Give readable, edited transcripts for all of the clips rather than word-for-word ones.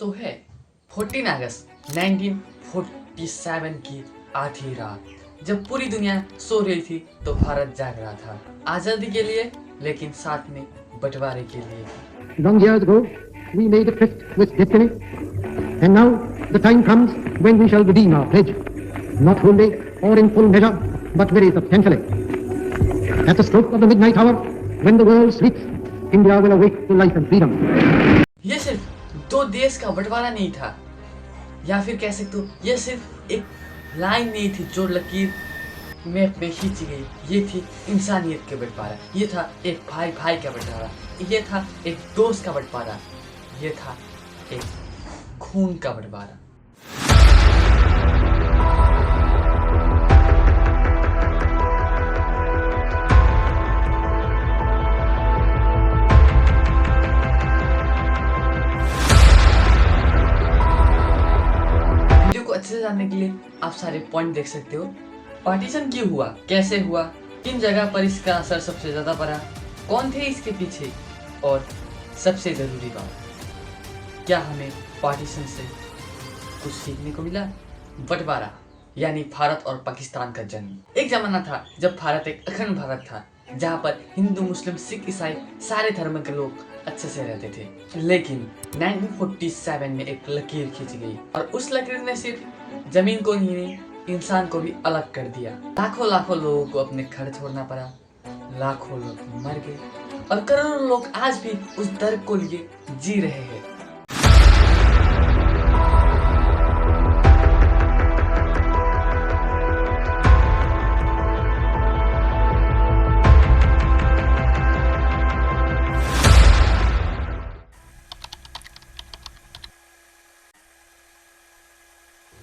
तो है 14 अगस्त 1947 की आधी रात, जब पूरी दुनिया सो रही थी तो भारत जाग रहा था आजादी के लिए, लेकिन साथ में बंटवारे के लिए भी। Long years ago, we made a tryst with destiny, and now the time comes when we shall redeem our pledge, not wholly or in full measure, but very substantially. At the stroke of the midnight hour, when the world sleeps, India will awake to life and freedom. ये सिर्फ दो देश का बंटवारा नहीं था, या फिर कह सकते हो ये सिर्फ एक लाइन नहीं थी जो लकीर मैप में खींची गई। ये थी इंसानियत के बंटवारा, ये था एक भाई भाई का बंटवारा, ये था एक दोस्त का बंटवारा, ये था एक खून का बंटवारा। वीडियो को अच्छे से जानने के लिए आप सारे पॉइंट देख सकते हो। पार्टीशन क्यों हुआ, कैसे हुआ, किन जगह पर इसका असर सबसे ज्यादा पड़ा, कौन थे इसके पीछे, और सबसे जरूरी बात, क्या हमें पार्टीशन से कुछ सीखने को मिला। बंटवारा यानी भारत और पाकिस्तान का जन्म। एक जमाना था जब भारत एक अखंड भारत था, जहाँ पर हिंदू मुस्लिम सिख ईसाई सारे धर्म के लोग अच्छे से रहते थे। लेकिन 1947 में एक लकीर खींची गई, और उस लकीर ने सिर्फ जमीन को नहीं, इंसान को भी अलग कर दिया। लाखों लाखों लोगों को अपने घर छोड़ना पड़ा, लाखों लोग मर गए, और करोड़ों लोग आज भी उस दर्द को लिए जी रहे हैं।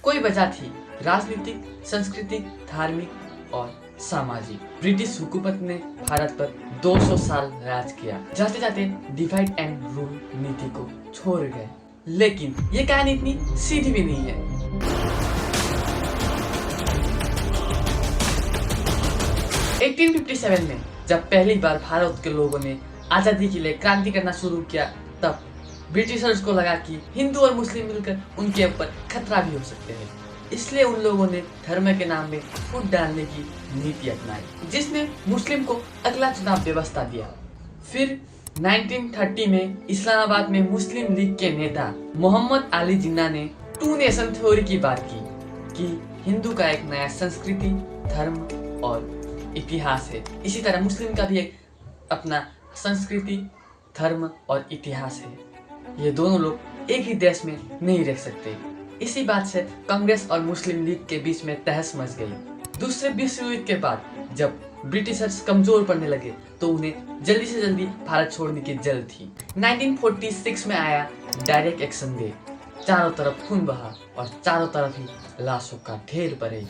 कोई वजह थी राजनीतिक, सांस्कृतिक, धार्मिक और सामाजिक। ब्रिटिश हुकूमत ने भारत पर 200 साल राज किया, जाते जाते डिवाइड एंड रूल नीति को छोड़ गए। लेकिन ये कहानी इतनी सीधी भी नहीं है। एटीन 57 में जब पहली बार भारत के लोगों ने आजादी के लिए क्रांति करना शुरू किया, तब ब्रिटिशर्स को लगा कि हिंदू और मुस्लिम मिलकर उनके ऊपर खतरा भी हो सकते हैं। इसलिए उन लोगों ने धर्म के नाम में फूट डालने की नीति अपनाई, जिसने मुस्लिम को अगला चुनाव व्यवस्था दिया। फिर 1930 में इस्लामाबाद में मुस्लिम लीग के नेता मोहम्मद अली जिन्ना ने टू नेशन थ्योरी की बात की कि हिंदू का एक नया संस्कृति, धर्म और इतिहास है, इसी तरह मुस्लिम का भी एक अपना संस्कृति, धर्म और इतिहास है। ये दोनों लोग एक ही देश में नहीं रह सकते। इसी बात से कांग्रेस और मुस्लिम लीग के बीच में तहस मच गई। दूसरे विश्व युद्ध के बाद जब ब्रिटिशर्स कमजोर पड़ने लगे तो उन्हें जल्दी से जल्दी भारत छोड़ने की जल्द थी। 1946 में आया डायरेक्ट एक्शन डे। चारों तरफ खून बहा और चारों तरफ ही लाशों का ढेर पड़े।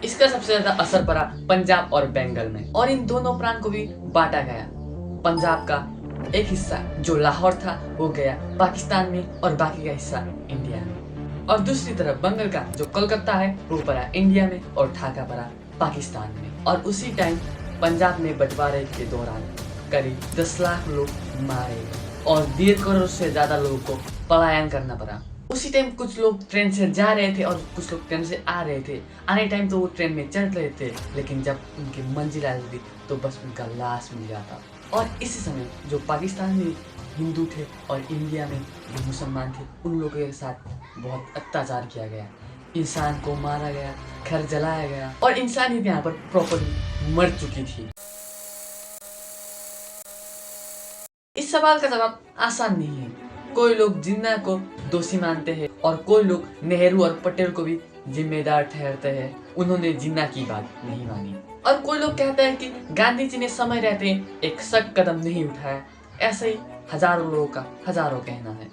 इसका सबसे ज्यादा असर पड़ा पंजाब और बंगाल में, और इन दोनों प्रांत को भी बांटा गया। पंजाब का एक हिस्सा जो लाहौर था वो गया पाकिस्तान में, और बाकी का हिस्सा इंडिया में। और दूसरी तरफ बंगाल का जो कोलकाता है वो पड़ा इंडिया में, और ढाका पड़ा पाकिस्तान में। और उसी टाइम पंजाब में बंटवारे के दौरान करीब 10 लाख लोग मारे गए, और 1.5 करोड़ से ज्यादा लोगों को पलायन करना पड़ा। उसी टाइम कुछ लोग ट्रेन से जा रहे थे और कुछ लोग ट्रेन से आ रहे थे। आने टाइम तो वो ट्रेन में चढ़ रहे थे, लेकिन जब उनकी मंजिल आ जाती तो बस उनका लाश मिल जाता। और इसी समय जो पाकिस्तान में हिंदू थे और इंडिया में जो मुसलमान थे, उन लोगों के साथ बहुत अत्याचार किया गया। इंसान को मारा गया, घर जलाया गया, और इंसानियत यहाँ पर प्रॉपर्ली मर चुकी थी। इस सवाल का जवाब आसान नहीं है। कोई लोग जिन्ना को दोषी मानते हैं, और कोई लोग नेहरू और पटेल को भी जिम्मेदार ठहरते हैं, उन्होंने जिन्ना की बात नहीं मानी। और कोई लोग कहते हैं कि गांधी जी ने समय रहते एक सख्त कदम नहीं उठाया। ऐसे ही हजारों लोगों का हजारों कहना है।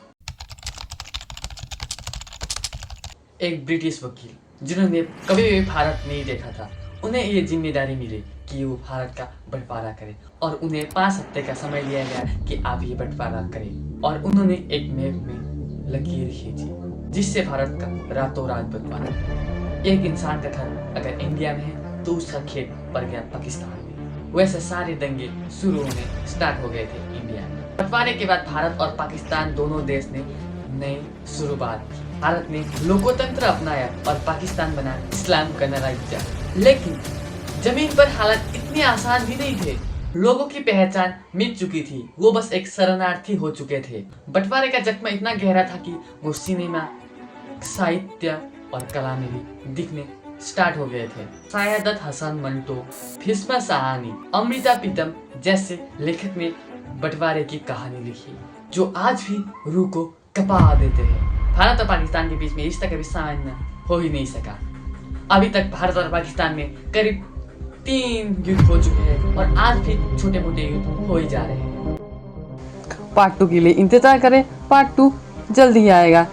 एक ब्रिटिश वकील जिन्होंने कभी भी भारत नहीं देखा था, उन्हें ये जिम्मेदारी मिली कि वो भारत का बंटवारा करें और उन्हें 5 हफ्ते का समय दिया गया कि आप ये बंटवारा करें। और उन्होंने एक मैप में लकीर खींची जिससे भारत का रातों रात बंटवारा। एक इंसान का घर अगर इंडिया में है तो उसका खेत पड़ गया पाकिस्तान में। वैसे सारे दंगे शुरू होने स्टार्ट हो गए थे इंडिया में। बंटवारे के बाद भारत और पाकिस्तान दोनों देश ने नई शुरुआत की। भारत ने लोकतंत्र अपनाया और पाकिस्तान बना इस्लाम का राज्य। लेकिन जमीन पर हालात इतने आसान भी नहीं थे। लोगों की पहचान मिट चुकी थी, वो बस एक शरणार्थी हो चुके थे। बंटवारे का जख्म इतना गहरा था कि वो सिनेमा, साहित्य और कला में भी दिखने स्टार्ट हो गए थे। सयादत हसन मंटो, फिस्मा सहानी, अमृता प्रीतम जैसे लेखक ने बंटवारे की कहानी लिखी जो आज भी रूह को कपा देते हैं। भारत और पाकिस्तान के बीच में रिश्ता कभी सामान्य हो ही नहीं सका। अभी तक भारत और पाकिस्तान में करीब 3 युद्ध हो चुके हैं और आज भी छोटे मोटे युद्ध हो ही जा रहे हैं। पार्ट 2 के लिए इंतजार करें, पार्ट 2 जल्द ही आएगा।